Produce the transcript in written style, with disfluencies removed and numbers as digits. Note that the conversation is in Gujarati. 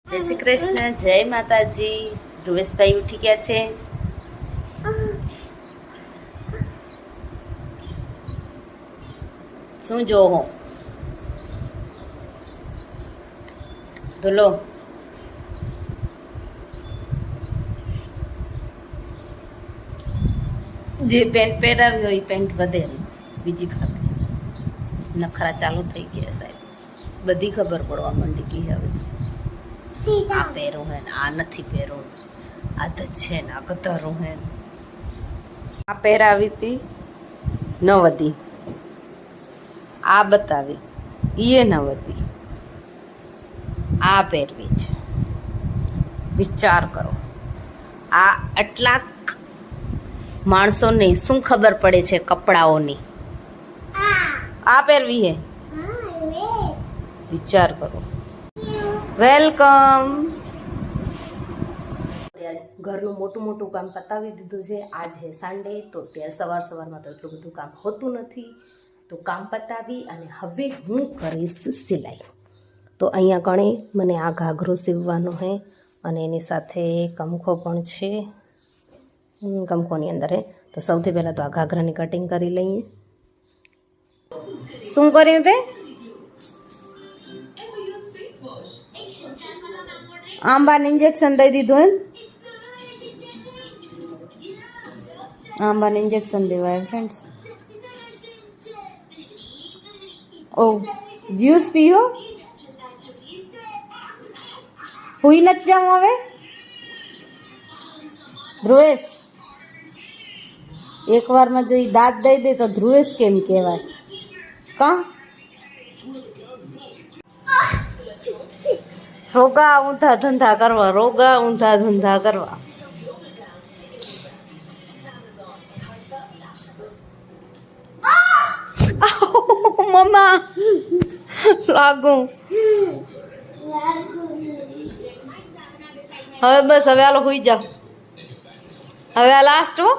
જય શ્રી કૃષ્ણ, જય માતાજી. ધ્રુવેશભાઈ ઉઠી ગયા છે. શું જોવો ધુલો? જે પેન્ટ પહેરાવી હોય એ પેન્ટ વધે બીજી ખાતે નખરા ચાલુ થઈ ગયા સાહેબ. બધી ખબર પડવા માંડી ગઈ હવે. આ પહેરો હે ને આ નથી પહેરો, આ છે ને આ ગધારું હે. આ પહેરાવી હતી ન વધી, આ બતાવી એ ન વધી, આ પહેરવી છે. વિચાર કરો, આ આટલા માણસોને શું ખબર પડે છે કપડાઓની? આ પહેરવી હે, વિચાર કરો. વેલકમ. ઘરનું મોટું મોટું કામ પતાવી દીધું છે. આજ હે સન્ડે, તો ત્યારે સવારમાં તો એટલું બધું કામ હોતું નથી. તો કામ પતાવી અને હવે હું કરીશ સિલાઈ. તો અહીંયા કણે મને આ ઘાઘરો સીવવાનો છે અને એની સાથે કમખો પણ છે. કમખોની અંદર હે. તો સૌથી પહેલાં તો આ ઘાઘરાની કટિંગ કરી લઈએ. શું કર્યું તે? આંબાને ઇન્જેક્શન દઈ દીધું એમ? આંબાને ઇન્જેક્શન દેવાય ફ્રેન્ડ્સ. ઓ જ્યુસ પીઓ. હુઈ નથી જાઉં હવે ધ્રુવેશ. એક વારમાં જો એ દાંત દઈ દે તો ધ્રુવેશ કેમ કહેવાય? કા રોગા ઊંધા ધંધા કરવા, રોગા ઊંધા ધંધા કરવા. મમ્મા લાગુ. હવે બસ, હવે હાલો હુઈ જાઓ. હવે આ લાસ્ટ હો.